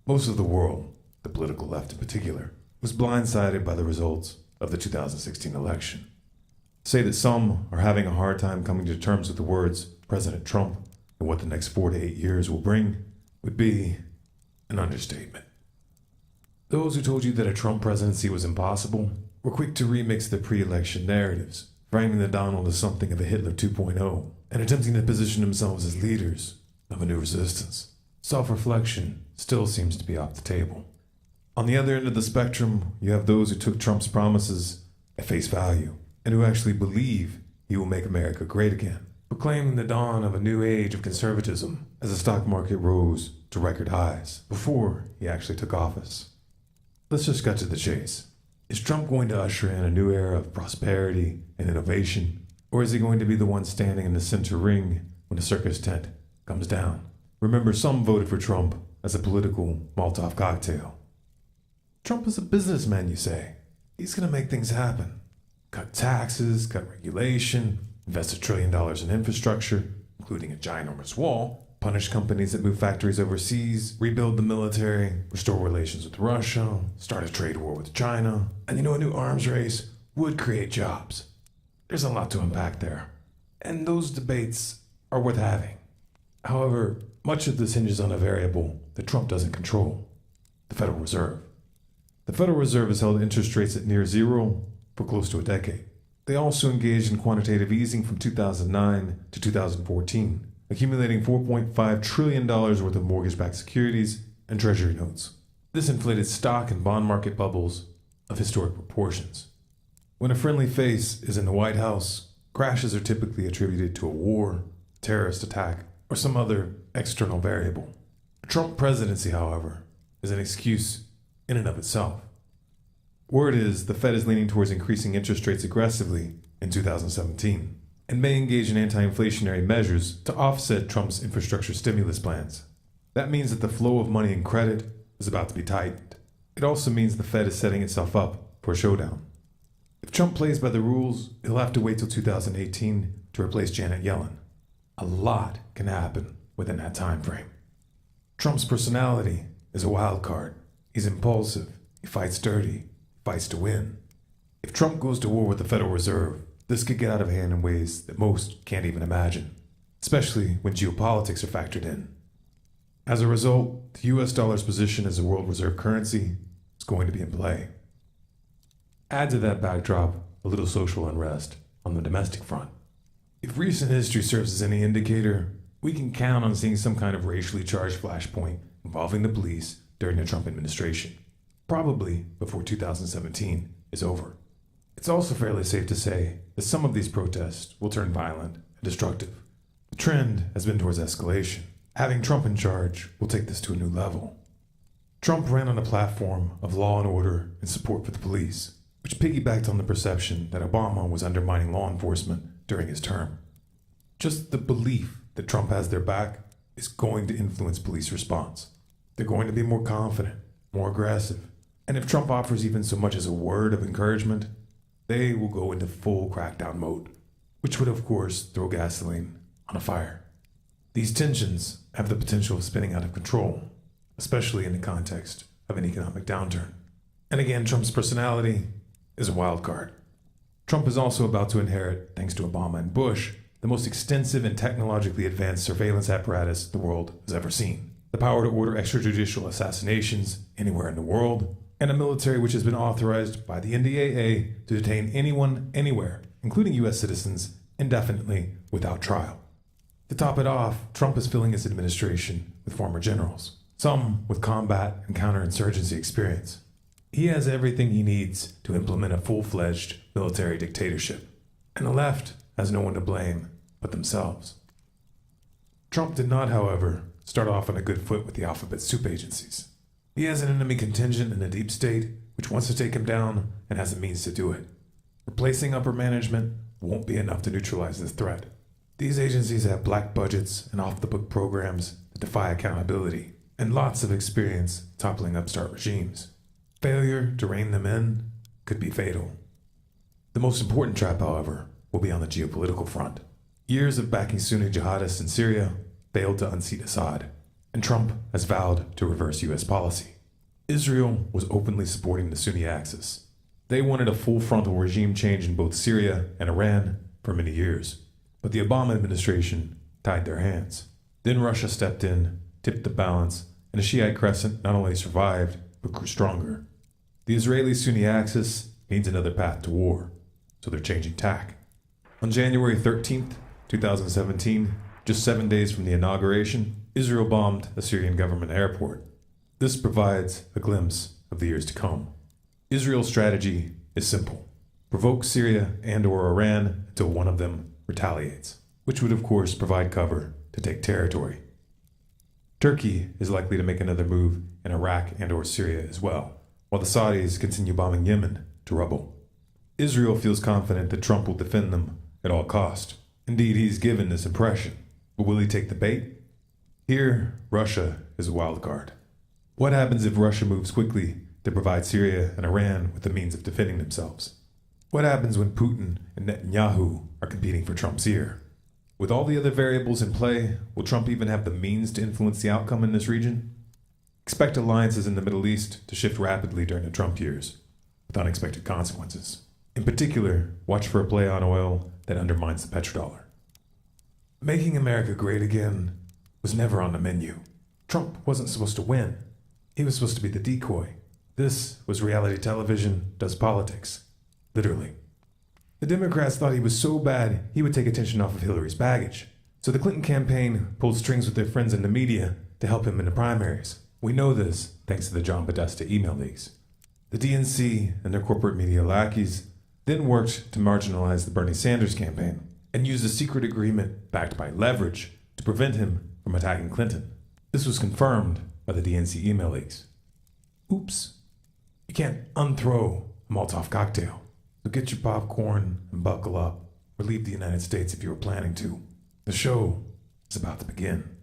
Most of the world, the political left in particular, was blindsided by the results of the 2016 election. To say that some are having a hard time coming to terms with the words President Trump and what the next 4 to 8 years will bring would be an understatement. Those who told you that a Trump presidency was impossible were quick to remix the pre-election narratives, framing the Donald as something of a Hitler 2.0 and attempting to position themselves as leaders of a new resistance. Self-reflection still seems to be off the table. On the other end of the spectrum, you have those who took Trump's promises at face value and who actually believe he will make America great again, proclaiming the dawn of a new age of conservatism as the stock market rose to record highs before he actually took office. Let's just cut to the chase. Is Trump going to usher in a new era of prosperity and innovation, or is he going to be the one standing in the center ring when the circus tent comes down? Remember, some voted for Trump as a political Molotov cocktail. Trump is a businessman, you say. He's going to make things happen. Cut taxes, cut regulation, invest $1 trillion in infrastructure, including a ginormous wall, punish companies that move factories overseas, rebuild the military, restore relations with Russia, start a trade war with China, and a new arms race would create jobs. There's a lot to unpack there, and those debates are worth having. However, much of this hinges on a variable that Trump doesn't control: the Federal Reserve. The Federal Reserve has held interest rates at near zero for close to a decade. They also engaged in quantitative easing from 2009 to 2014, accumulating $4.5 trillion worth of mortgage-backed securities and treasury notes. This inflated stock and bond market bubbles of historic proportions. When a friendly face is in the White House, crashes are typically attributed to a war, terrorist attack, or some other external variable. The Trump presidency, however, is an excuse in and of itself. Word is the Fed is leaning towards increasing interest rates aggressively in 2017 and may engage in anti-inflationary measures to offset Trump's infrastructure stimulus plans. That means that the flow of money and credit is about to be tightened. It also means the Fed is setting itself up for a showdown. If Trump plays by the rules, he'll have to wait till 2018 to replace Janet Yellen. A lot can happen within that time frame. Trump's personality is a wild card. He's impulsive, he fights dirty, fights to win. If Trump goes to war with the Federal Reserve, this could get out of hand in ways that most can't even imagine, especially when geopolitics are factored in. As a result, the US dollar's position as a world reserve currency is going to be in play. Add to that backdrop a little social unrest on the domestic front. If recent history serves as any indicator, we can count on seeing some kind of racially charged flashpoint involving the police during the Trump administration, probably before 2017 is over. It's also fairly safe to say that some of these protests will turn violent and destructive. The trend has been towards escalation. Having Trump in charge will take this to a new level. Trump ran on a platform of law and order and support for the police, which piggybacked on the perception that Obama was undermining law enforcement during his term. Just the belief that Trump has their back is going to influence police response. They're going to be more confident, more aggressive, and if Trump offers even so much as a word of encouragement, they will go into full crackdown mode, which would of course throw gasoline on a fire. These tensions have the potential of spinning out of control, especially in the context of an economic downturn. And again, Trump's personality is a wild card. Trump is also about to inherit, thanks to Obama and Bush, the most extensive and technologically advanced surveillance apparatus the world has ever seen, the power to order extrajudicial assassinations anywhere in the world, and a military which has been authorized by the NDAA to detain anyone, anywhere, including U.S. citizens, indefinitely without trial. To top it off, Trump is filling his administration with former generals, some with combat and counterinsurgency experience. He has everything he needs to implement a full-fledged military dictatorship, and the left has no one to blame but themselves. Trump did not, however, start off on a good foot with the alphabet soup agencies. He has an enemy contingent in the deep state which wants to take him down and has the means to do it. Replacing upper management won't be enough to neutralize this threat. These agencies have black budgets and off-the-book programs that defy accountability, and lots of experience toppling upstart regimes. Failure to rein them in could be fatal. The most important trap, however, will be on the geopolitical front. Years of backing Sunni jihadists in Syria failed to unseat Assad. and Trump has vowed to reverse U.S. policy. Israel was openly supporting the Sunni Axis. They wanted a full frontal regime change in both Syria and Iran for many years, but the Obama administration tied their hands. Then Russia stepped in, tipped the balance, and the Shiite crescent not only survived, but grew stronger. The Israeli-Sunni axis needs another path to war, so they're changing tack. On January 13th, 2017, just 7 days from the inauguration, Israel bombed a Syrian government airport. This provides a glimpse of the years to come. Israel's strategy is simple: provoke Syria and/or Iran until one of them retaliates, which would of course provide cover to take territory. Turkey is likely to make another move in Iraq and/or Syria as well, while the Saudis continue bombing Yemen to rubble. Israel feels confident that Trump will defend them at all cost. Indeed, he's given this impression. But will he take the bait? Here, Russia is a wild card. What happens if Russia moves quickly to provide Syria and Iran with the means of defending themselves? What happens when Putin and Netanyahu are competing for Trump's ear? With all the other variables in play, will Trump even have the means to influence the outcome in this region? Expect alliances in the Middle East to shift rapidly during the Trump years, with unexpected consequences. In particular, watch for a play on oil that undermines the petrodollar. Making America great again was never on the menu. Trump wasn't supposed to win. He was supposed to be the decoy. This was reality television does politics. Literally. The Democrats thought he was so bad he would take attention off of Hillary's baggage. So the Clinton campaign pulled strings with their friends in the media to help him in the primaries. We know this thanks to the John Podesta email leaks. The DNC and their corporate media lackeys then worked to marginalize the Bernie Sanders campaign and used a secret agreement backed by leverage to prevent him from attacking Clinton. This was confirmed by the DNC email leaks. Oops. You can't unthrow a Molotov cocktail. So get your popcorn and buckle up, or leave the United States if you were planning to. The show is about to begin.